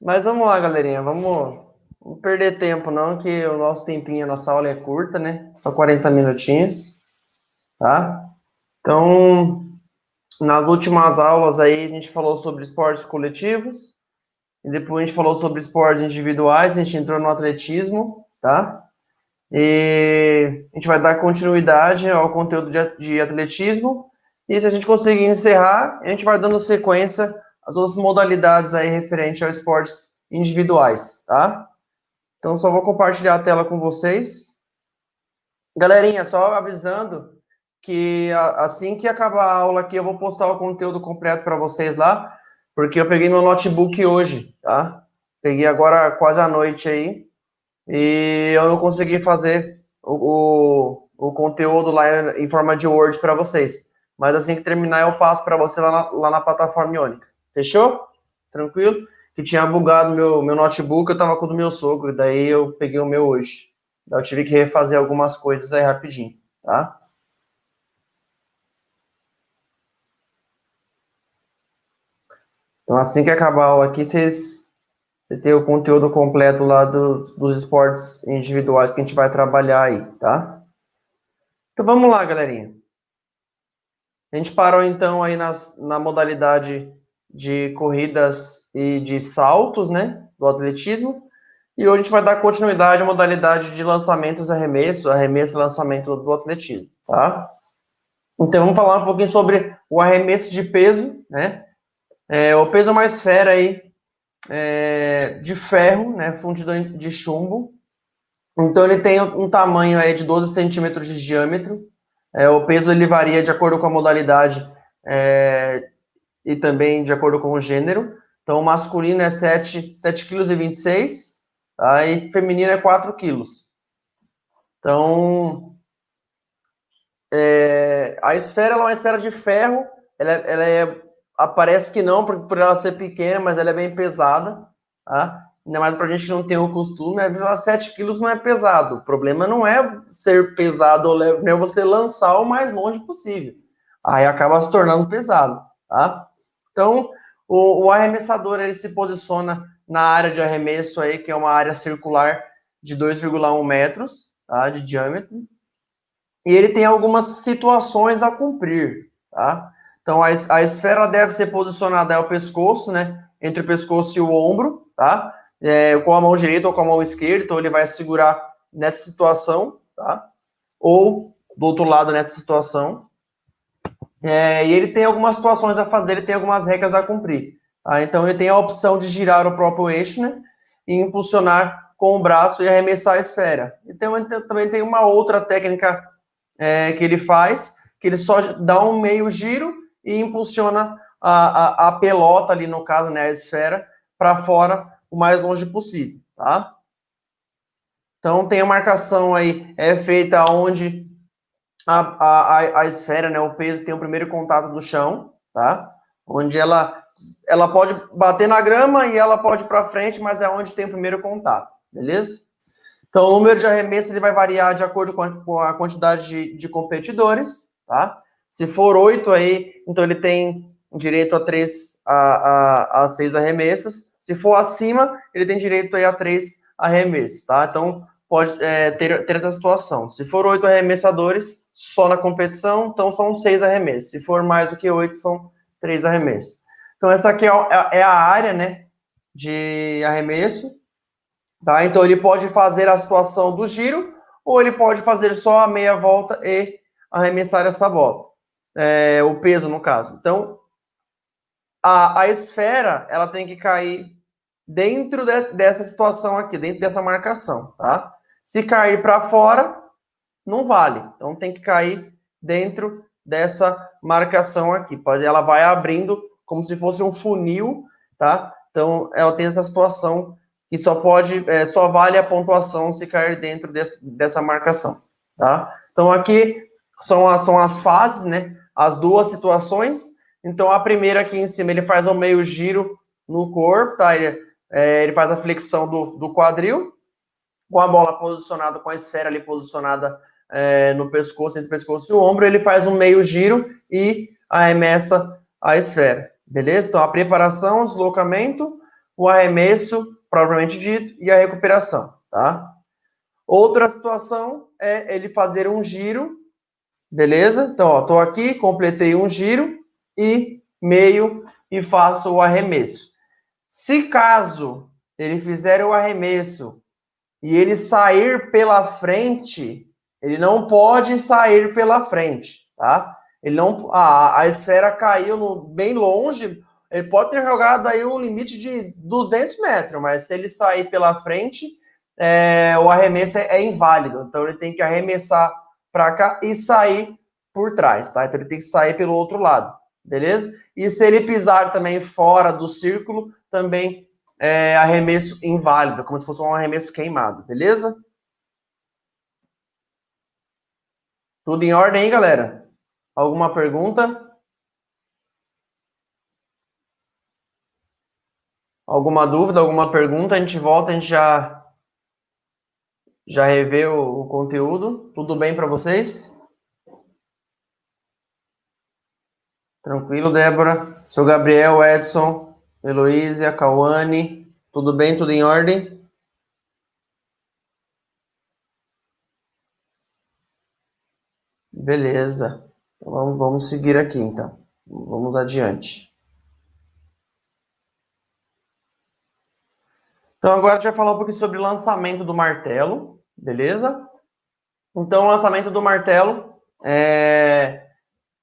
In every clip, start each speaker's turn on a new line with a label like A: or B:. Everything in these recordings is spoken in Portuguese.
A: Mas vamos lá, galerinha. Vamos perder tempo, não, que o nosso tempinho, a nossa aula é curta, né? Só 40 minutinhos, tá? Então, nas últimas aulas aí, a gente falou sobre esportes coletivos, e depois a gente falou sobre esportes individuais, a gente entrou no atletismo, tá? E a gente vai dar continuidade ao conteúdo de atletismo, e se a gente conseguir encerrar, a gente vai dando sequência às outras modalidades aí referente aos esportes individuais, tá? Então, só vou compartilhar a tela com vocês. Galerinha, só avisando que assim que acabar a aula aqui, eu vou postar o conteúdo completo para vocês lá, porque eu peguei meu notebook hoje, tá? Peguei agora quase à noite aí, e eu não consegui fazer o conteúdo lá em forma de Word para vocês. Mas assim que terminar, eu passo para você lá na plataforma Iônica. Fechou? Tranquilo? Que tinha bugado meu notebook, eu tava com o do meu sogro, daí eu peguei o meu hoje. Daí eu tive que refazer algumas coisas aí rapidinho, tá? Então assim que acabar a aula aqui, vocês têm o conteúdo completo lá dos esportes individuais que a gente vai trabalhar aí, tá? Então vamos lá, galerinha. A gente parou então aí na modalidade de corridas e de saltos, né, do atletismo. E hoje a gente vai dar continuidade à modalidade de lançamentos e arremesso e lançamento do atletismo, tá? Então vamos falar um pouquinho sobre o arremesso de peso, né? O peso é uma esfera aí de ferro, né, fundido de chumbo. Então ele tem um tamanho aí de 12 centímetros de diâmetro. O peso ele varia de acordo com a modalidade é, e também de acordo com o gênero. Então, o masculino é 7,26 kg, tá? E feminino é 4 quilos. Então, a esfera ela é uma esfera de ferro, parece que não, por ela ser pequena, mas ela é bem pesada, tá? Ainda mais pra gente que não tem o costume, 7 quilos não é pesado. O problema não é ser pesado ou leve, é você lançar o mais longe possível. Aí acaba se tornando pesado, tá? Então, o arremessador ele se posiciona na área de arremesso aí, que é uma área circular de 2,1 metros, tá, de diâmetro, e ele tem algumas situações a cumprir, tá? Então, a esfera deve ser posicionada ao pescoço, né? Entre o pescoço e o ombro, tá? Com a mão direita ou com a mão esquerda, então ele vai segurar nessa situação, tá? Ou do outro lado nessa situação. E ele tem algumas situações a fazer, ele tem algumas regras a cumprir, tá? Então, ele tem a opção de girar o próprio eixo, né? E impulsionar com o braço e arremessar a esfera. Então, também tem uma outra técnica que ele faz, que ele só dá um meio giro e impulsiona a pelota ali, no caso, né, a esfera, para fora o mais longe possível, tá? Então tem a marcação aí, feita onde a esfera, né, o peso tem o primeiro contato do chão, tá? Onde ela pode bater na grama e ela pode ir para frente, mas é onde tem o primeiro contato, beleza? Então, o número de arremesso ele vai variar de acordo com a quantidade de competidores, tá? Se for 8 aí, então ele tem direito a 6 arremessos. Se for acima, ele tem direito aí a 3 arremessos, tá? Então, pode ter essa situação. Se for 8 arremessadores só na competição, então são 6 arremessos. Se for mais do que 8, são 3 arremessos. Então, essa aqui é a área, né, de arremesso. Tá? Então ele pode fazer a situação do giro, ou ele pode fazer só a meia volta e arremessar essa bola. O peso, no caso. Então, a esfera ela tem que cair dentro dessa situação aqui, dentro dessa marcação. Tá? Se cair para fora, não vale. Então tem que cair dentro dessa marcação aqui. Ela vai abrindo como se fosse um funil, tá? Então ela tem essa situação que só vale a pontuação se cair dentro dessa marcação, tá? Então aqui são as fases, né? As duas situações. Então a primeira aqui em cima ele faz um meio giro no corpo, tá? Ele faz a flexão do quadril, com a bola posicionada, com a esfera ali posicionada no pescoço, entre o pescoço e o ombro, ele faz um meio giro e arremessa a esfera, beleza? Então, a preparação, o deslocamento, o arremesso, propriamente dito, e a recuperação, tá? Outra situação é ele fazer um giro, beleza? Então, ó, tô aqui, completei um giro e meio e faço o arremesso. Se caso ele fizer o arremesso e ele sair pela frente, ele não pode sair pela frente, tá? Ele não, a esfera caiu bem longe, ele pode ter jogado aí um limite de 200 metros, mas se ele sair pela frente, o arremesso é inválido. Então ele tem que arremessar para cá e sair por trás, tá? Então ele tem que sair pelo outro lado, beleza? E se ele pisar também fora do círculo, também arremesso inválido, como se fosse um arremesso queimado, beleza? Tudo em ordem aí, galera? Alguma pergunta? Alguma dúvida, alguma pergunta? A gente volta, a gente já revê o conteúdo. Tudo bem para vocês? Tranquilo, Débora? Seu Gabriel, Edson, Heloísia, Cauane, tudo bem? Tudo em ordem? Beleza. Então, vamos seguir aqui, então. Vamos adiante. Então, agora a gente vai falar um pouquinho sobre o lançamento do martelo, beleza? Então, o lançamento do martelo é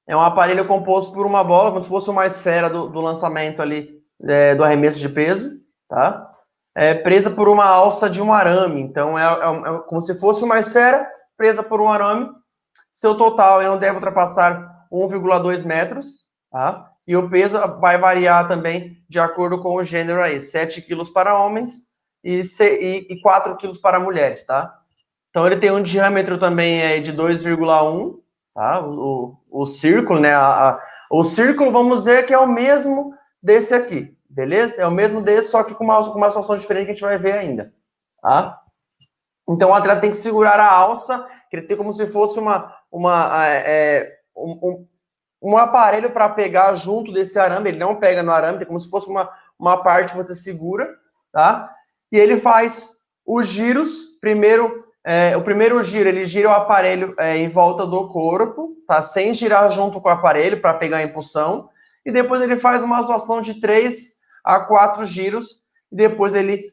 A: um aparelho composto por uma bola, como se fosse uma esfera do lançamento ali, do arremesso de peso, tá? Presa por uma alça de um arame. Então, é como se fosse uma esfera presa por um arame. Seu total não deve ultrapassar 1,2 metros, tá? E o peso vai variar também de acordo com o gênero aí, 7 quilos para homens e 4 quilos para mulheres, tá? Então ele tem um diâmetro também de 2,1, tá? O círculo, né? O círculo, vamos dizer que é o mesmo desse aqui, beleza? É o mesmo desse, só que com uma situação diferente que a gente vai ver ainda, tá? Então o atleta tem que segurar a alça, que ele tem como se fosse um aparelho para pegar junto desse arame, ele não pega no arame, tem como se fosse uma parte que você segura, tá? E ele faz os giros, o primeiro giro, ele gira o aparelho em volta do corpo, tá? Sem girar junto com o aparelho para pegar a impulsão, e depois ele faz uma oscilação de 3 a 4 giros, e depois ele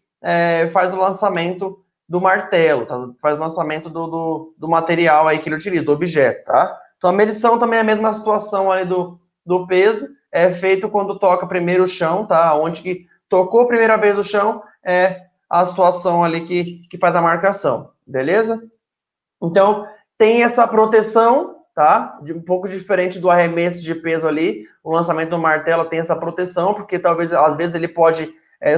A: faz o lançamento do martelo, tá? Faz o lançamento do material aí que ele utiliza, do objeto, tá? Então a medição também é a mesma situação ali do peso, é feito quando toca primeiro o chão, tá? Onde que tocou a primeira vez o chão, a situação ali que faz a marcação, beleza? Então tem essa proteção, tá? Um pouco diferente do arremesso de peso ali, o lançamento do martelo tem essa proteção, porque talvez, às vezes, ele pode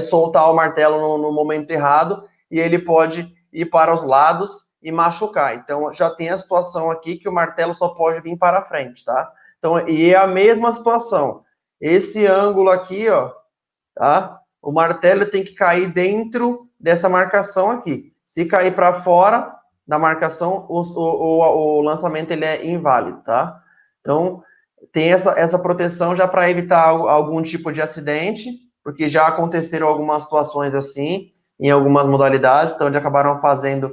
A: soltar o martelo no momento errado, e ele pode ir para os lados e machucar. Então, já tem a situação aqui que o martelo só pode vir para frente, tá? Então, e é a mesma situação. Esse ângulo aqui, ó, tá? O martelo tem que cair dentro dessa marcação aqui. Se cair para fora da marcação, o lançamento ele é inválido, tá? Então, tem essa proteção já para evitar algum tipo de acidente, porque já aconteceram algumas situações assim, em algumas modalidades, então eles acabaram fazendo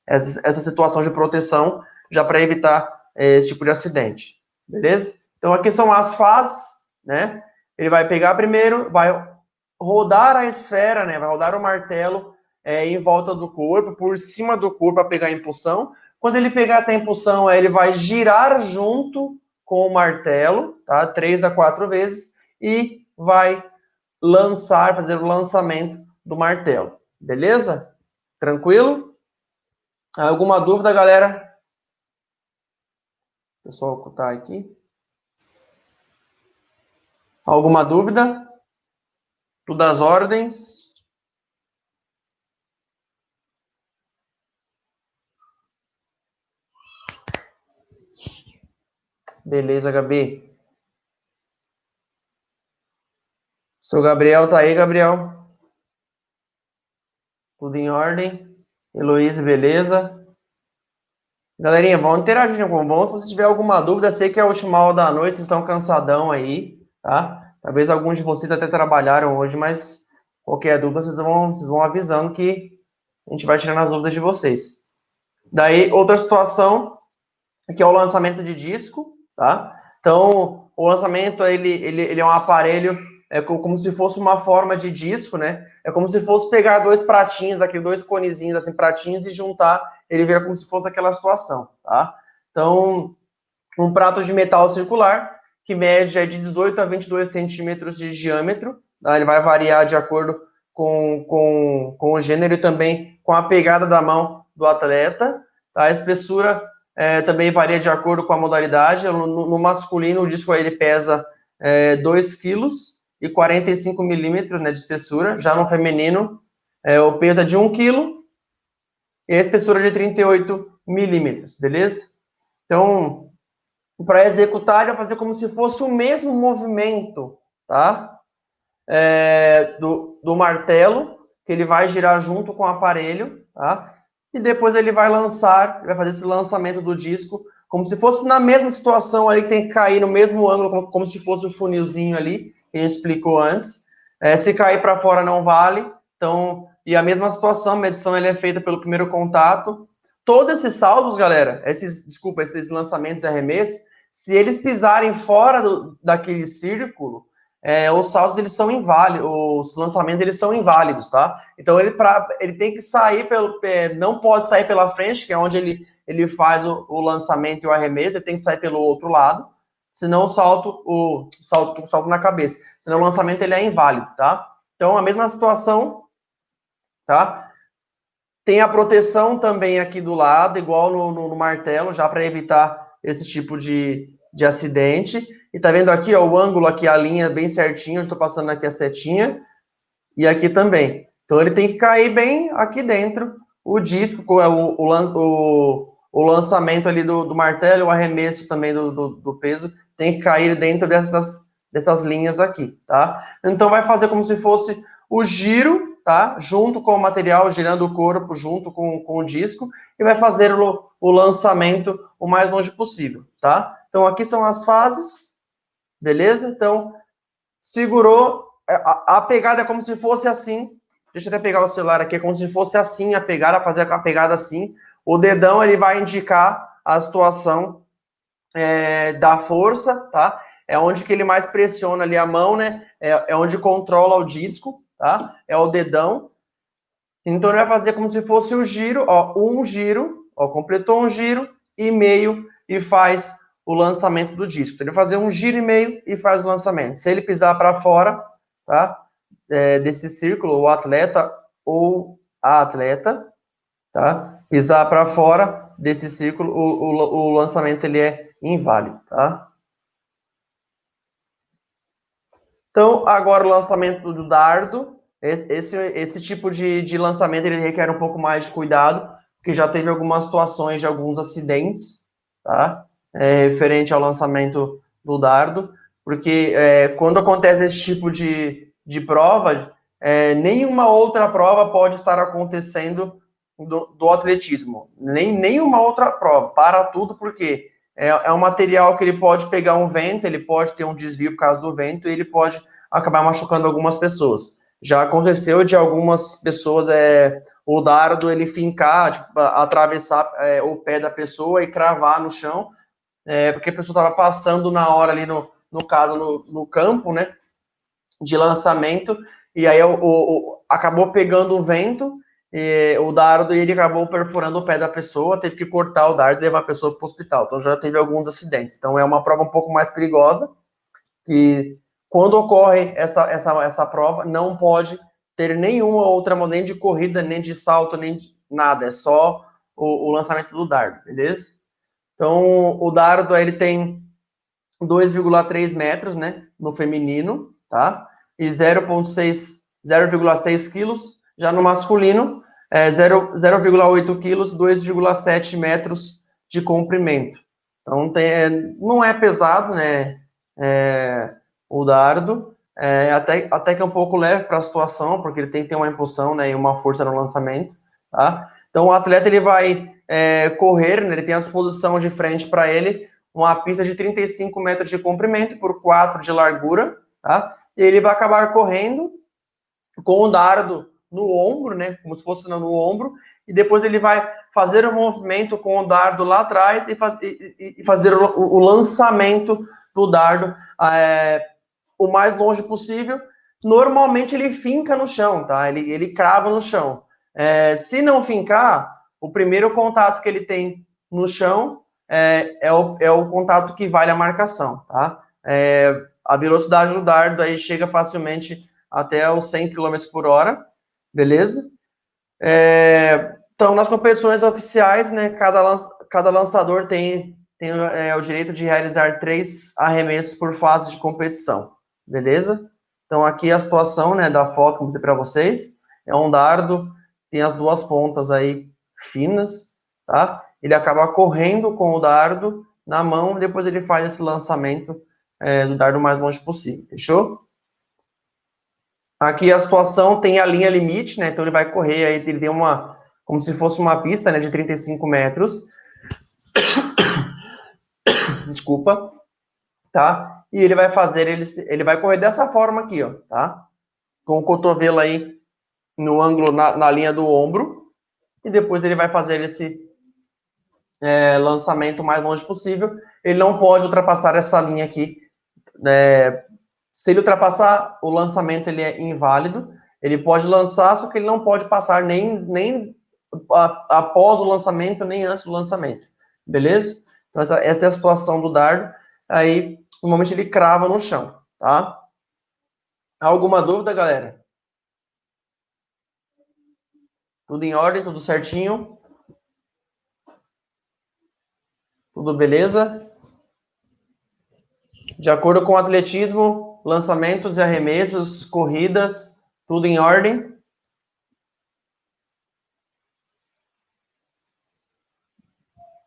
A: essa situação de proteção já para evitar esse tipo de acidente, beleza? Então aqui são as fases, né? Ele vai pegar primeiro, vai rodar a esfera, né? Vai rodar o martelo em volta do corpo, por cima do corpo para pegar a impulsão. Quando ele pegar essa impulsão, ele vai girar junto com o martelo, tá? 3 a 4 vezes e vai fazer o lançamento do martelo. Beleza? Tranquilo? Alguma dúvida, galera? Deixa eu só ocultar aqui. Alguma dúvida? Tudo às ordens? Beleza, Gabi. Seu Gabriel tá aí, Gabriel? Tudo em ordem? Heloísa, beleza? Galerinha, vão interagindo com o bom. Se você tiver alguma dúvida, sei que é a última hora da noite, vocês estão cansadão aí, tá? Talvez alguns de vocês até trabalharam hoje, mas qualquer dúvida vocês vão avisando que a gente vai tirando as dúvidas de vocês. Daí, outra situação, que é o lançamento de disco, tá? Então, o lançamento, ele é um aparelho, como se fosse uma forma de disco, né? É como se fosse pegar dois pratinhos, aqui, dois conezinhos, assim, pratinhos, e juntar, ele vira como se fosse aquela situação, tá? Então, um prato de metal circular, que mede de 18 a 22 centímetros de diâmetro, tá? Ele vai variar de acordo com o gênero e também com a pegada da mão do atleta, tá? A espessura também varia de acordo com a modalidade. No masculino, o disco ele pesa 2 quilos e 45 milímetros, né, de espessura. Já no feminino, o peso é de 1 quilo e a espessura de 38 milímetros, beleza? Então, para executar, ele vai fazer como se fosse o mesmo movimento, tá? Do martelo, que ele vai girar junto com o aparelho, tá? E depois ele vai vai fazer esse lançamento do disco, como se fosse na mesma situação ali, que tem que cair no mesmo ângulo, como se fosse o funilzinho ali, que a gente explicou antes. Se cair para fora não vale, então, e a mesma situação, a medição ele é feita pelo primeiro contato. Todos esses saltos, galera, esses lançamentos e arremessos, se eles pisarem fora daquele círculo, os saltos eles são inválidos, os lançamentos eles são inválidos, tá? Então ele tem que sair não pode sair pela frente, que é onde ele faz o lançamento e o arremesso, ele tem que sair pelo outro lado, senão o salto na cabeça, senão o lançamento ele é inválido, tá? Então a mesma situação, tá? Tem a proteção também aqui do lado, igual no martelo, já para evitar esse tipo de acidente. E tá vendo aqui, ó, o ângulo aqui, a linha bem certinho, eu estou passando aqui a setinha, e aqui também. Então ele tem que cair bem aqui dentro, o disco, o lançamento ali do martelo, o arremesso também do peso, tem que cair dentro dessas linhas aqui, tá? Então vai fazer como se fosse o giro, tá? Junto com o material, girando o corpo junto com o disco, e vai fazer o lançamento o mais longe possível, tá? Então aqui são as fases, beleza? Então, segurou, a pegada é como se fosse assim. Deixa eu até pegar o celular aqui, é como se fosse assim a pegada, fazer a pegada assim. O dedão ele vai indicar a situação da força, tá? É onde que ele mais pressiona ali a mão, né? É onde controla o disco, tá? É o dedão. Então ele vai fazer como se fosse o giro, ó, um giro, ó, completou um giro e meio e faz o lançamento do disco. Então, ele vai fazer um giro e meio e faz o lançamento. Se ele pisar para fora, tá? Desse círculo, o atleta ou a atleta, tá? Pisar para fora desse círculo, o lançamento ele é inválido, tá? Então, agora o lançamento do dardo. Esse tipo de lançamento ele requer um pouco mais de cuidado, porque já teve algumas situações de alguns acidentes, tá? Referente ao lançamento do dardo, porque quando acontece esse tipo de prova, nenhuma outra prova pode estar acontecendo do atletismo. Nenhuma outra prova. Para tudo, porque é um material que ele pode pegar um vento, ele pode ter um desvio por causa do vento, e ele pode acabar machucando algumas pessoas. Já aconteceu de algumas pessoas, o dardo ele fincar, tipo, atravessar o pé da pessoa e cravar no chão, porque a pessoa estava passando na hora ali, no caso, no campo, né, de lançamento, e aí acabou pegando o vento, o dardo, e ele acabou perfurando o pé da pessoa, teve que cortar o dardo e levar a pessoa para o hospital. Então já teve alguns acidentes. Então é uma prova um pouco mais perigosa, que quando ocorre essa prova, não pode ter nenhuma outra, nem de corrida, nem de salto, nem de nada, é só o lançamento do dardo, beleza? Então, o dardo, ele tem 2,3 metros, né, no feminino, tá? E 0,6 quilos, já no masculino, 0,8 quilos, 2,7 metros de comprimento. Então, não é pesado, né, o dardo, até que é um pouco leve para a situação, porque ele tem que ter uma impulsão, né, e uma força no lançamento, tá? Então, o atleta, ele vai correr, né, ele tem a disposição de frente para ele, uma pista de 35 metros de comprimento por 4 de largura, tá? E ele vai acabar correndo com o dardo no ombro, né? Como se fosse no ombro, e depois ele vai fazer o movimento com o dardo lá atrás e fazer o lançamento do dardo o mais longe possível. Normalmente ele finca no chão, tá? Ele crava no chão. Se não fincar, o primeiro contato que ele tem no chão é o contato que vale a marcação, tá? A velocidade do dardo aí chega facilmente até os 100 km por hora, beleza? Então, nas competições oficiais, né, cada lançador tem o direito de realizar 3 arremessos por fase de competição, beleza? Então, aqui a situação, né, da foto, vou dizer para vocês, é um dardo, tem as duas pontas aí finas, tá? Ele acaba correndo com o dardo na mão, depois ele faz esse lançamento do dardo o mais longe possível, fechou? Aqui a situação tem a linha limite, né? Então ele vai correr, aí ele tem como se fosse uma pista, né, de 35 metros. Desculpa, tá? E ele vai ele vai correr dessa forma aqui, ó, tá? Com o cotovelo aí no ângulo, na linha do ombro. E depois ele vai fazer esse lançamento o mais longe possível. Ele não pode ultrapassar essa linha aqui. Se ele ultrapassar, o lançamento ele é inválido. Ele pode lançar, só que ele não pode passar nem após o lançamento, nem antes do lançamento. Beleza? Então, essa é a situação do dardo. Aí, normalmente, ele crava no chão, tá? Alguma dúvida, galera? Tudo em ordem, tudo certinho? Tudo beleza? De acordo com o atletismo, lançamentos e arremessos, corridas, tudo em ordem?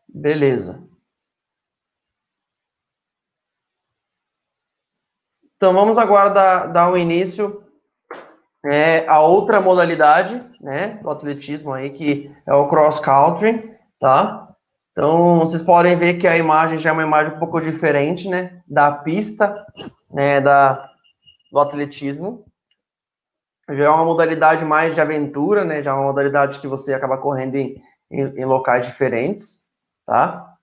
A: Beleza. Então, vamos agora dar um início a outra modalidade, né, do atletismo aí, que é o cross country, tá? Então, vocês podem ver que a imagem já é uma imagem um pouco diferente, né, da pista, né, do atletismo. Já é uma modalidade mais de aventura, né, já é uma modalidade que você acaba correndo em locais diferentes, tá?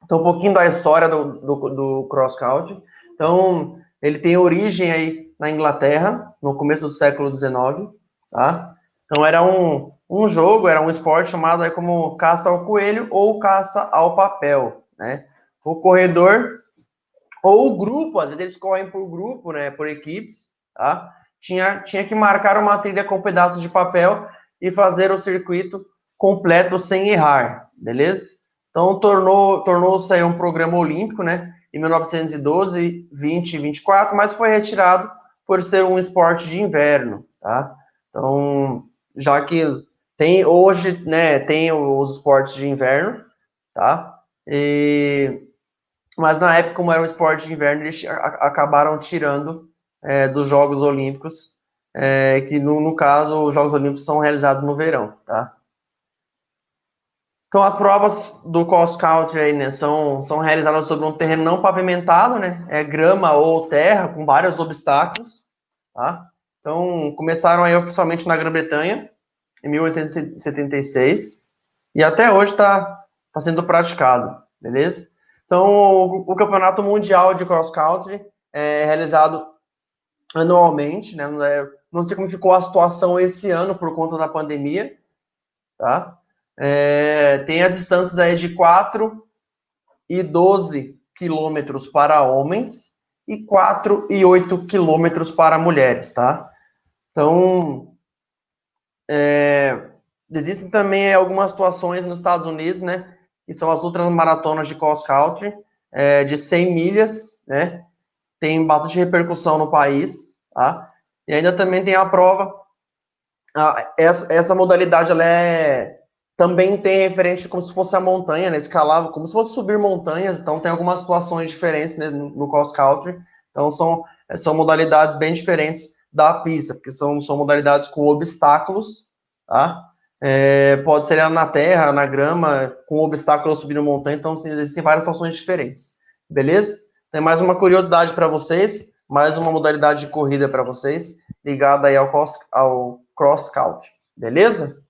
A: Então, um pouquinho da história do cross country. Então, ele tem origem aí na Inglaterra, no começo do século XIX, tá? Então, era um jogo, era um esporte chamado aí como caça ao coelho ou caça ao papel, né? O corredor ou o grupo, às vezes eles correm por grupo, né, por equipes, tá? Tinha que marcar uma trilha com pedaços de papel e fazer o circuito completo sem errar, beleza? Então, tornou-se aí um programa olímpico, né, em 1912, 20 e 24, mas foi retirado por ser um esporte de inverno, tá? Então, já que tem hoje, né, tem os esportes de inverno, tá? Mas na época, como era um esporte de inverno, eles acabaram tirando dos Jogos Olímpicos, que no caso, os Jogos Olímpicos são realizados no verão, tá? Então, as provas do cross country aí, né, são realizadas sobre um terreno não pavimentado, né, grama ou terra, com vários obstáculos, tá? Então, começaram aí oficialmente na Grã-Bretanha, em 1876, e até hoje está sendo praticado, beleza? Então, o Campeonato Mundial de Cross Country é realizado anualmente, né? Não sei como ficou a situação esse ano por conta da pandemia, tá? Tem as distâncias aí de 4 e 12 quilômetros para homens e 4 e 8 quilômetros para mulheres, tá? Então, existem também algumas situações nos Estados Unidos, né? Que são as ultramaratonas de cross country, de 100 milhas, né? Tem bastante repercussão no país, tá? E ainda também tem a prova. Essa modalidade, ela também tem referente como se fosse a montanha, né? Escalar, como se fosse subir montanhas. Então, tem algumas situações diferentes, né, no cross country. Então, são modalidades bem diferentes da pista, porque são modalidades com obstáculos, tá? Pode ser na terra, na grama, com obstáculos subindo montanha. Então, existem várias situações diferentes. Beleza? Tem mais uma curiosidade para vocês. Mais uma modalidade de corrida para vocês, ligada aí ao cross country, beleza?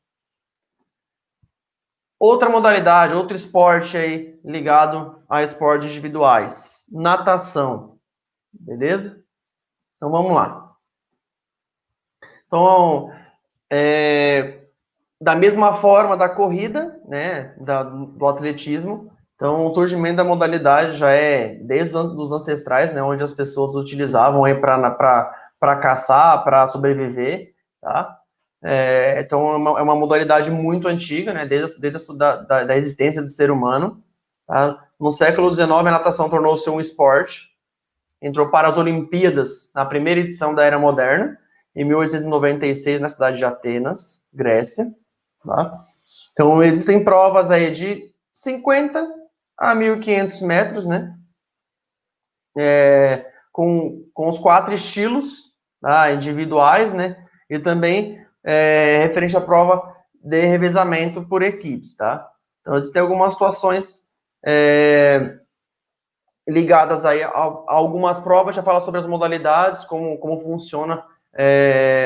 A: Outra modalidade, outro esporte aí ligado a esportes individuais, natação, beleza? Então vamos lá. Então, da mesma forma da corrida, né, do atletismo, então o surgimento da modalidade já é desde os ancestrais, né, onde as pessoas utilizavam aí para caçar, para sobreviver, tá? Então é uma modalidade muito antiga, né, desde da existência do ser humano. Tá? No século XIX, a natação tornou-se um esporte, entrou para as Olimpíadas na primeira edição da Era Moderna, em 1896, na cidade de Atenas, Grécia. Tá? Então, existem provas aí de 50 a 1.500 metros, né? Com os 4 estilos, tá? Individuais, né? E também referente à prova de revezamento por equipes, tá? Então, existem algumas situações ligadas aí a algumas provas, já fala sobre as modalidades, como funciona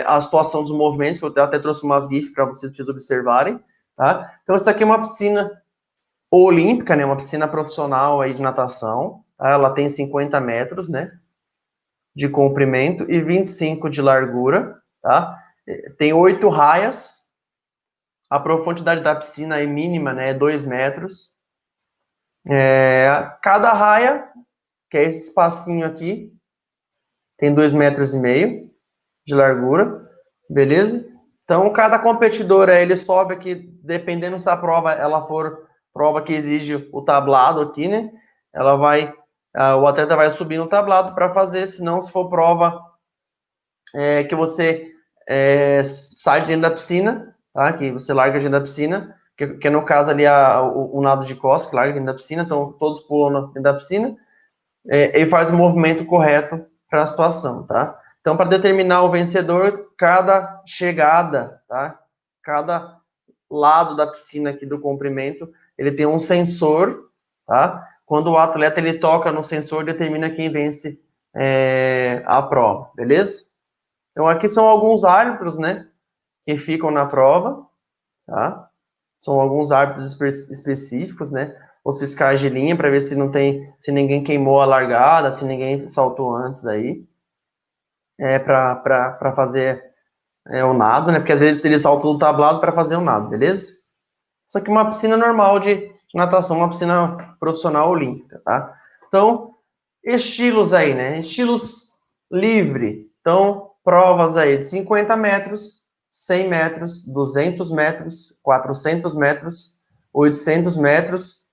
A: a situação dos movimentos, que eu até trouxe umas GIFs para vocês observarem, tá? Então, isso aqui é uma piscina olímpica, né? Uma piscina profissional aí de natação, tá? Ela tem 50 metros, né? De comprimento e 25 de largura, tá? Tem 8 raias, a profundidade da piscina é mínima, né? É 2 metros. Cada raia, que é esse espacinho aqui, tem 2,5 metros de largura, beleza? Então, cada competidor, ele sobe aqui, dependendo se a prova, ela for prova que exige o tablado aqui, né? O atleta vai subir no tablado para fazer, senão se for prova que você sai de dentro da piscina, tá? Que você larga dentro da piscina, que no caso ali o nado de costas, que larga dentro da piscina, então todos pulam dentro da piscina, ele faz o movimento correto para a situação, tá? Então, para determinar o vencedor, cada chegada, tá? Cada lado da piscina aqui do comprimento, ele tem um sensor, tá? Quando o atleta ele toca no sensor, determina quem vence a prova, beleza? Então, aqui são alguns árbitros, né? Que ficam na prova, tá? São alguns árbitros específicos, né? Os fiscais de linha, para ver se ninguém queimou a largada, se ninguém saltou antes aí, para fazer o nado, né? Porque às vezes eles saltam do tablado para fazer o nado, beleza? Isso aqui é uma piscina normal de natação, uma piscina profissional olímpica, tá? Então, estilos aí, né? Estilos livre. Então, provas aí de 50 metros, 100 metros, 200 metros, 400 metros, 800 metros,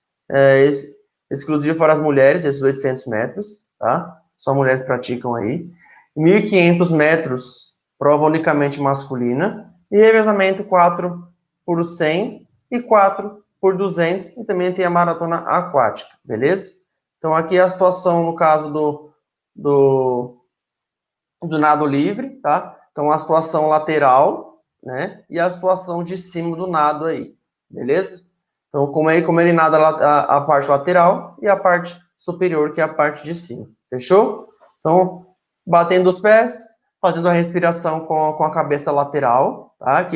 A: exclusivo para as mulheres, esses 800 metros, tá? Só mulheres praticam aí. 1.500 metros, prova unicamente masculina. E revezamento 4 por 100 e 4 por 200. E também tem a maratona aquática, beleza? Então, aqui é a situação, no caso do nado livre, tá? Então, a situação lateral, né? E a situação de cima do nado aí, beleza? Então, como ele nada a parte lateral e a parte superior, que é a parte de cima, fechou? Então, batendo os pés, fazendo a respiração com a cabeça lateral, tá?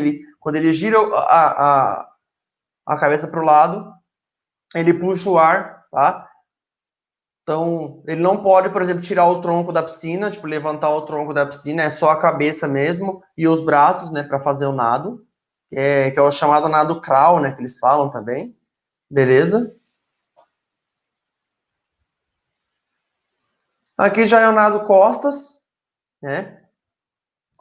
A: Quando ele gira a cabeça para o lado, ele puxa o ar, tá? Então, ele não pode, por exemplo, tirar o tronco da piscina, tipo, levantar o tronco da piscina, é só a cabeça mesmo e os braços, né, para fazer o nado, que é o chamado nado crawl, né, que eles falam também. Beleza? Aqui já é o nado costas, né?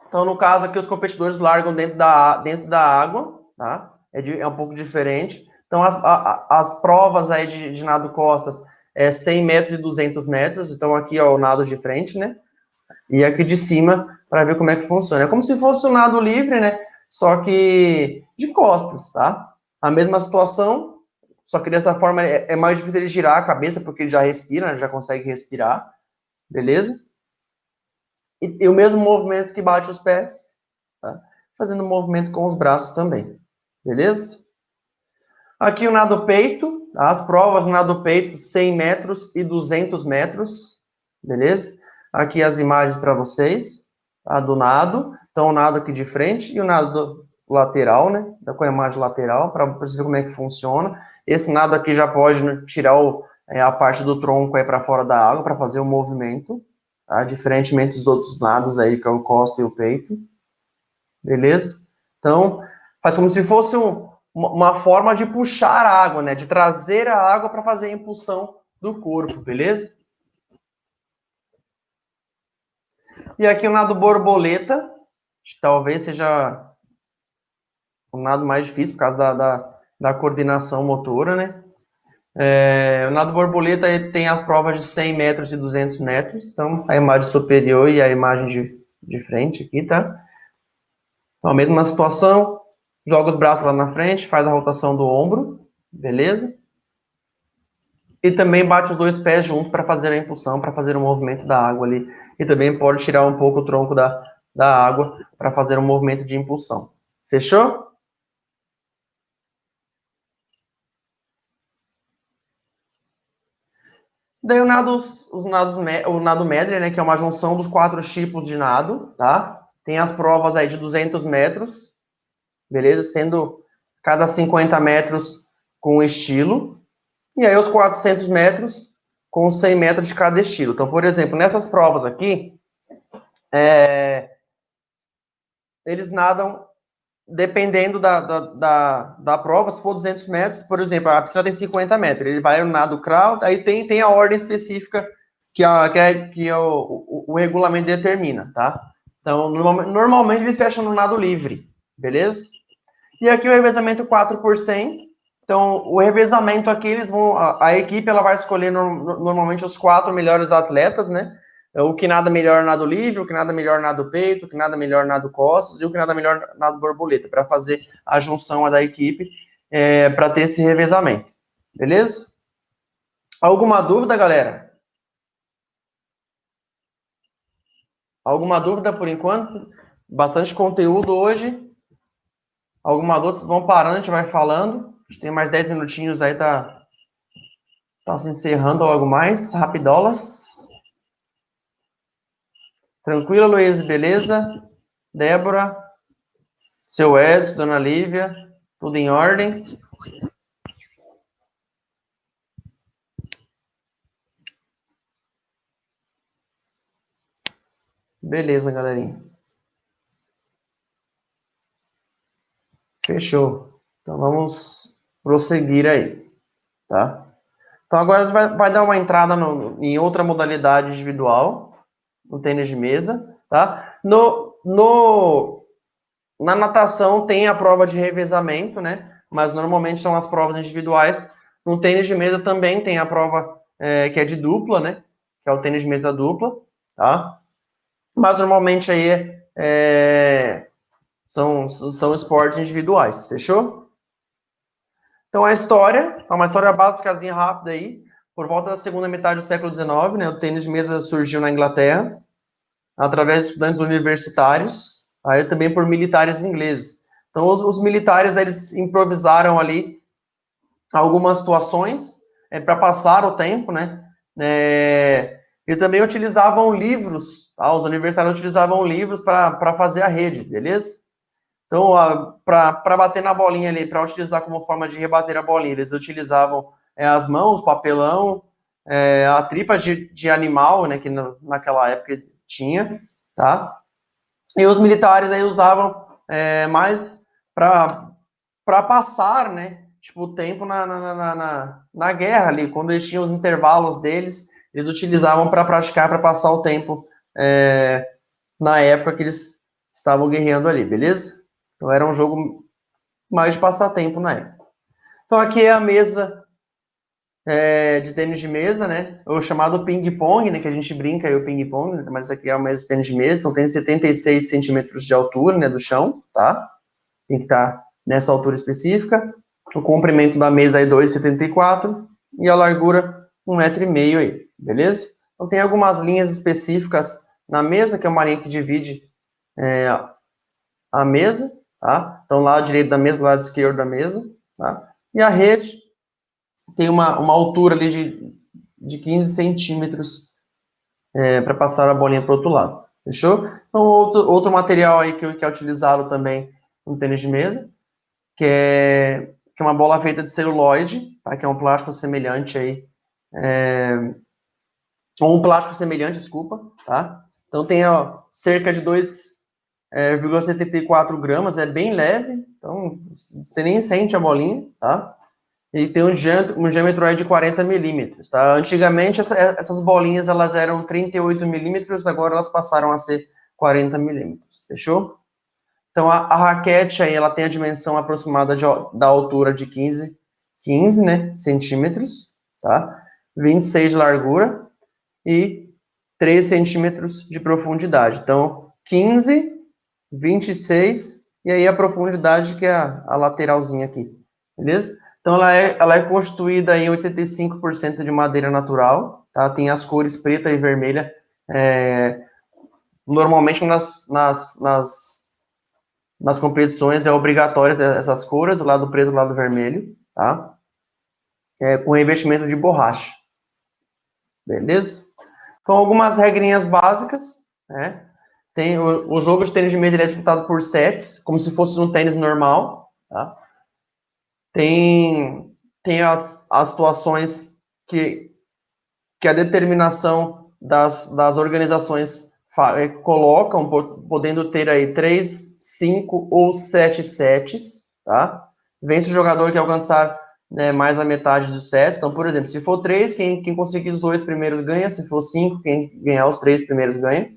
A: Então, no caso aqui, os competidores largam dentro da água, tá? É um pouco diferente. Então, as provas aí de nado costas é 100 metros e 200 metros. Então, aqui, ó, o nado de frente, né? E aqui de cima, para ver como é que funciona. É como se fosse um nado livre, né? Só que de costas, tá? A mesma situação, só que dessa forma é mais difícil ele girar a cabeça, porque ele já respira, já consegue respirar, beleza? E o mesmo movimento que bate os pés, tá? Fazendo movimento com os braços também, beleza? Aqui o nado peito, as provas do nado peito, 100 metros e 200 metros, beleza? aqui as imagens para vocês, tá? Do nado. Então, o nado aqui de frente e o nado lateral, né? Com a imagem lateral, para você ver como é que funciona. Esse nado aqui já pode, né, tirar a parte do tronco aí para fora da água, para fazer o movimento, tá? Diferentemente dos outros nados aí, que é o costa e o peito. Beleza? Então, faz como se fosse uma forma de puxar a água, né? De trazer a água para fazer a impulsão do corpo, beleza? E aqui o nado borboleta, talvez seja o nado mais difícil por causa da coordenação motora, né? O nado borboleta tem as provas de 100 metros e 200 metros, então a imagem superior e a imagem de frente aqui, tá? Então, a mesma situação, joga os braços lá na frente, faz a rotação do ombro, beleza? E também bate os dois pés juntos para fazer a impulsão, para fazer o movimento da água ali. E também pode tirar um pouco o tronco da água para fazer um movimento de impulsão. Fechou? Daí o nado medley, né, que é uma junção dos 4 tipos de nado, tá? Tem as provas aí de 200 metros, beleza? Sendo cada 50 metros com estilo. E aí os 400 metros com 100 metros de cada estilo. Então, por exemplo, nessas provas aqui, eles nadam dependendo da prova. Se for 200 metros, por exemplo, a piscina tem 50 metros, ele vai no nado crawl, aí tem a ordem específica que o regulamento determina, tá? Então, normalmente eles fecham no nado livre, beleza? E aqui o revezamento 4 por 100. Então, o revezamento aqui, a equipe ela vai escolher normalmente os 4 melhores atletas, né? O que nada melhor nado livre, o que nada melhor nado peito, o que nada melhor nado costas e o que nada melhor nado borboleta, para fazer a junção da equipe, para ter esse revezamento. Beleza? Alguma dúvida, galera? Alguma dúvida por enquanto? Bastante conteúdo hoje. Alguma dúvida, vocês vão parando, a gente vai falando. A gente tem mais 10 minutinhos aí, tá se encerrando logo mais. Rapidolas. Tranquilo, Luiz? Beleza? Débora? Seu Edson, Dona Lívia? Tudo em ordem? Beleza, galerinha. Fechou. Então vamos prosseguir aí, tá? Então agora a gente vai dar uma entrada em outra modalidade individual, no tênis de mesa, tá? Na natação tem a prova de revezamento, né? Mas normalmente são as provas individuais. No tênis de mesa também tem a prova que é de dupla, né? Que é o tênis de mesa dupla, tá? Mas normalmente aí são esportes individuais, fechou? Então a história, é uma história básicazinha rápida aí. Por volta da segunda metade do século XIX, né? O tênis de mesa surgiu na Inglaterra através de estudantes universitários, aí também por militares ingleses. Então, os militares, eles improvisaram ali algumas situações para passar o tempo, né? E também utilizavam livros, tá? Os universitários utilizavam livros para fazer a rede, beleza? Então, para bater na bolinha ali, para utilizar como forma de rebater a bolinha, eles utilizavam as mãos, papelão, a tripa de animal, né, que naquela época tinha, tá? E os militares aí usavam mais para passar, né, tipo, o tempo na guerra ali, quando eles tinham os intervalos deles, eles utilizavam para praticar, para passar o tempo na época que eles estavam guerreando ali, beleza? Então era um jogo mais de passatempo na época. Então aqui é a mesa de tênis de mesa, né? O chamado ping-pong, né? Que a gente brinca aí o ping-pong, mas isso aqui é a mesa de tênis de mesa. Então tem 76 centímetros de altura, né? Do chão, tá? Tem que estar nessa altura específica. O comprimento da mesa é 2,74 e a largura 1,5 m aí, beleza? Então tem algumas linhas específicas na mesa, que é uma linha que divide a mesa, tá? Então, lado direito da mesa, lado esquerdo da mesa, tá? E a rede tem uma altura ali de 15 centímetros para passar a bolinha para o outro lado. Fechou? Então, outro material aí que é utilizado também no tênis de mesa, que é uma bola feita de celuloide, tá? Que é um plástico semelhante aí, ou um plástico semelhante, desculpa, tá? Então tem ó, cerca de 2,74 gramas, é bem leve, então você nem sente a bolinha, tá? E tem um diâmetro aí de 40 milímetros, tá? Antigamente essas bolinhas elas eram 38 milímetros, agora elas passaram a ser 40 milímetros, fechou? Então a raquete aí ela tem a dimensão aproximada da altura de 15, né, centímetros, tá? 26 de largura e 3 centímetros de profundidade. Então 15, 26 e aí a profundidade que é a lateralzinha aqui, beleza? Então ela é constituída em 85% de madeira natural, tá? Tem as cores preta e vermelha, normalmente nas competições é obrigatório essas cores, o lado preto e o lado vermelho, tá? Com revestimento de borracha, beleza? Então algumas regrinhas básicas, né? Tem o jogo de tênis de mesa ele é disputado por sets, como se fosse um tênis normal, tá? Tem as situações que a determinação das organizações colocam, podendo ter aí 3, 5 ou 7 sets, tá? Vence o jogador que alcançar, né, mais a metade dos sets. Então, por exemplo, se for 3, quem conseguir os 2 primeiros ganha. Se for 5, quem ganhar os 3 primeiros ganha.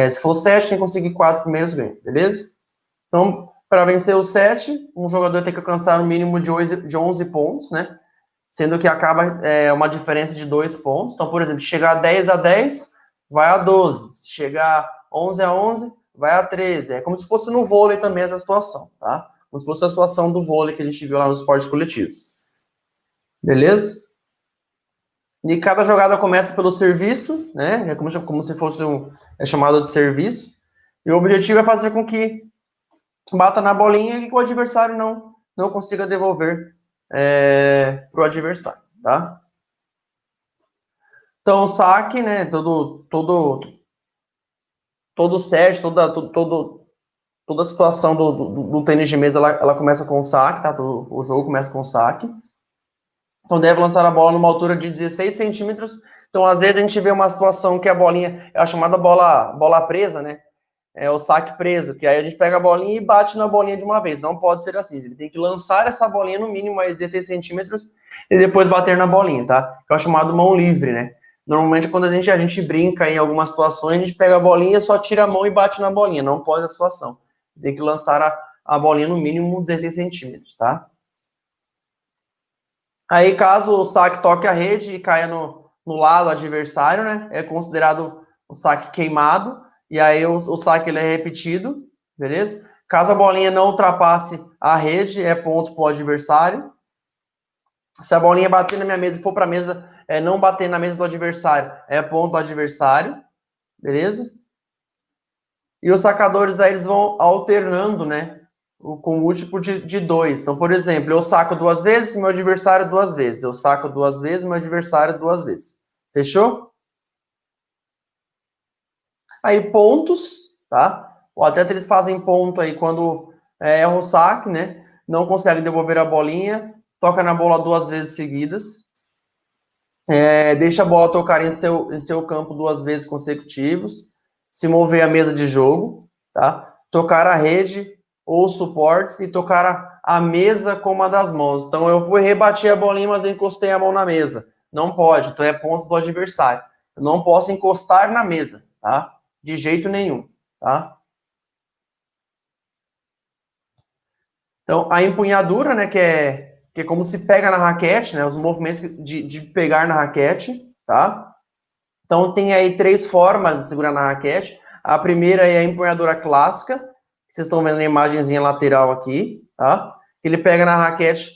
A: Se for 7, quem conseguir 4 primeiros ganha, beleza? Então, para vencer o set, um jogador tem que alcançar um mínimo de 11 pontos, né? Sendo que acaba uma diferença de 2 pontos. Então, por exemplo, se chegar a 10-10, vai a 12. Se chegar 11-11, vai a 13. É como se fosse no vôlei também essa situação, tá? Como se fosse a situação do vôlei que a gente viu lá nos esportes coletivos. Beleza? E cada jogada começa pelo serviço, né? É como se fosse chamado de serviço. E o objetivo é fazer com que bata na bolinha e que o adversário não consiga devolver para o adversário, tá? Então, o saque, né? Todo set, toda a situação do tênis de mesa, ela começa com o saque, tá? O jogo começa com o saque. Então, deve lançar a bola numa altura de 16 centímetros. Então, às vezes, a gente vê uma situação que a bolinha é a chamada bola presa, né? É o saque preso, que aí a gente pega a bolinha e bate na bolinha de uma vez. Não pode ser assim. Ele tem que lançar essa bolinha no mínimo aí 16 centímetros e depois bater na bolinha, tá? Que é o chamado mão livre, né? Normalmente, quando a gente brinca em algumas situações, a gente pega a bolinha, só tira a mão e bate na bolinha. Não pode a situação. Tem que lançar a bolinha no mínimo 16 centímetros, tá? Aí, caso o saque toque a rede e caia no lado adversário, né? É considerado o saque queimado. E aí o saque ele é repetido, beleza? Caso a bolinha não ultrapasse a rede, é ponto para o adversário. Se a bolinha bater na minha mesa e for para a mesa, não bater na mesa do adversário, é ponto do adversário, beleza? E os sacadores aí eles vão alternando, né? Com o múltiplo de 2. Então, por exemplo, eu saco 2 vezes, meu adversário 2 vezes. Eu saco 2 vezes, meu adversário 2 vezes. Fechou? Aí, pontos, tá? O atleta eles fazem ponto aí quando erra o saque, né? Não consegue devolver a bolinha, toca na bola 2 vezes seguidas, deixa a bola tocar em seu campo 2 vezes consecutivos, se mover a mesa de jogo, tá? Tocar a rede ou suportes e tocar a mesa com uma das mãos. Então eu fui rebater a bolinha, mas eu encostei a mão na mesa. Não pode, então é ponto do adversário. Eu não posso encostar na mesa, tá? De jeito nenhum, tá? Então a empunhadura, né, que é como se pega na raquete, né? Os movimentos de pegar na raquete, tá? Então, tem aí 3 formas de segurar na raquete. A primeira é a empunhadura clássica, que vocês estão vendo na imagenzinha lateral aqui, tá? Ele pega na raquete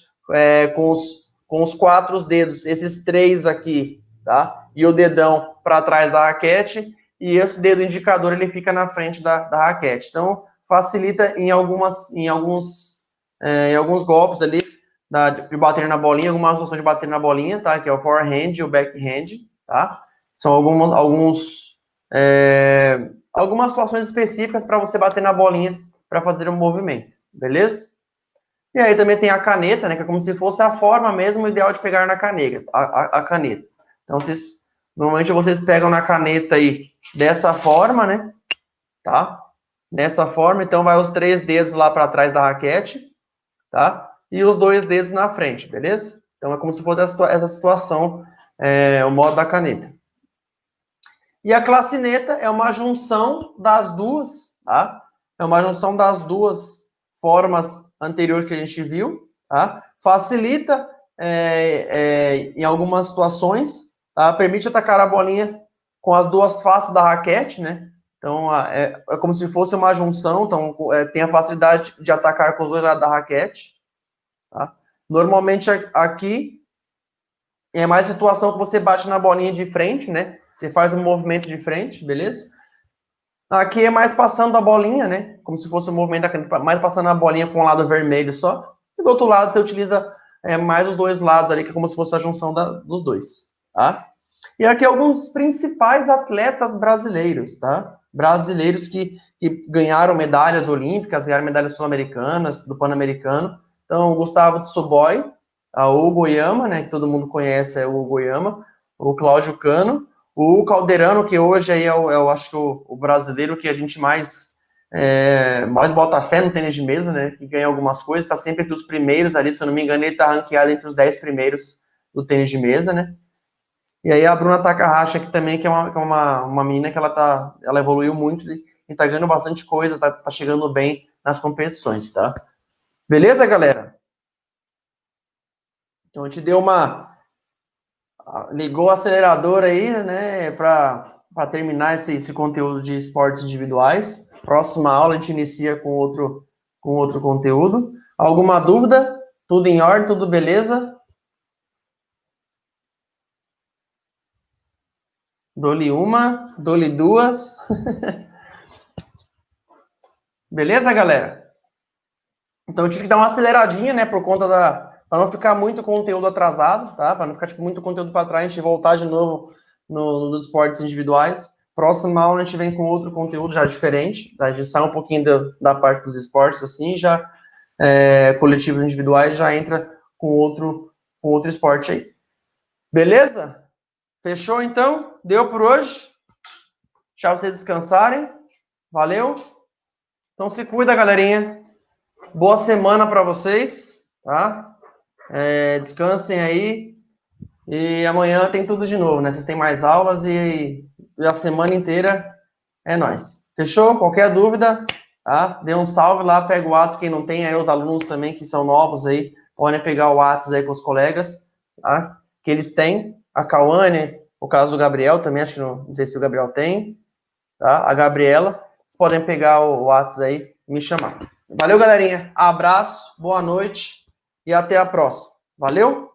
A: com os 4 dedos, esses 3 aqui, tá? E o dedão para trás da raquete, e esse dedo indicador ele fica na frente da raquete. Então, facilita em alguns golpes ali, de bater na bolinha, alguma associação de bater na bolinha, tá? Que é o forehand e o backhand, tá? São algumas situações específicas para você bater na bolinha para fazer um movimento, beleza? E aí também tem a caneta, né, que é como se fosse a forma mesmo ideal de pegar na caneta, a caneta. Então, normalmente vocês pegam na caneta aí dessa forma, né, tá? Dessa forma, então vai os 3 dedos lá para trás da raquete, tá? E os 2 dedos na frente, beleza? Então é como se fosse essa situação, o modo da caneta. E a clacineta é uma junção das duas, tá? É uma junção das duas formas anteriores que a gente viu, tá? Facilita em algumas situações, tá? Permite atacar a bolinha com as duas faces da raquete, né? Então, é como se fosse uma junção, então tem a facilidade de atacar com os dois lados da raquete, tá? Normalmente aqui é mais situação que você bate na bolinha de frente, né? Você faz um movimento de frente, beleza? Aqui é mais passando a bolinha, né? Como se fosse um movimento da caneta, mais passando a bolinha com o lado vermelho só. E do outro lado você utiliza mais os dois lados ali, que é como se fosse a junção dos dois, tá? E aqui alguns principais atletas brasileiros, tá? Brasileiros que ganharam medalhas olímpicas, ganharam medalhas sul-americanas, do Pan-Americano. Então, o Gustavo Tsuboy, o Hugo Yama, né, que todo mundo conhece, é o Hugo Yama, o Cláudio Cano, o Calderano, que hoje aí eu acho que o brasileiro que a gente mais bota fé no tênis de mesa, né, que ganha algumas coisas, está sempre entre os primeiros ali, se eu não me engano, ele está ranqueado entre os 10 primeiros do tênis de mesa, né. E aí a Bruna Takahashi aqui também, que é uma menina que ela evoluiu muito e tá ganhando bastante coisa, tá chegando bem nas competições, tá? Beleza, galera? Então a gente ligou o acelerador aí, né, para terminar esse conteúdo de esportes individuais. Próxima aula a gente inicia com outro conteúdo. Alguma dúvida? Tudo em ordem, tudo beleza? Dou-lhe uma, dou-lhe duas. Beleza, galera? Então eu tive que dar uma aceleradinha, né, por conta para não ficar muito conteúdo atrasado, tá? Para não ficar muito conteúdo para trás, a gente voltar de novo nos esportes individuais. Próxima aula a gente vem com outro conteúdo já diferente, tá? A gente sai um pouquinho da parte dos esportes, assim, já coletivos individuais, já entra com outro esporte aí. Beleza? Fechou então? Deu por hoje? Deixar vocês descansarem. Valeu? Então se cuida, galerinha. Boa semana para vocês, tá? Descansem aí. E amanhã tem tudo de novo, né? Vocês têm mais aulas e a semana inteira é nóis. Fechou? Qualquer dúvida, tá? Dê um salve lá, pega o WhatsApp. Quem não tem, aí os alunos também que são novos aí, podem pegar o WhatsApp aí com os colegas, tá? Que eles têm. A Cauane, o caso do Gabriel também, acho que não sei se o Gabriel tem, tá? A Gabriela. Vocês podem pegar o WhatsApp aí e me chamar. Valeu, galerinha. Abraço, boa noite e até a próxima. Valeu?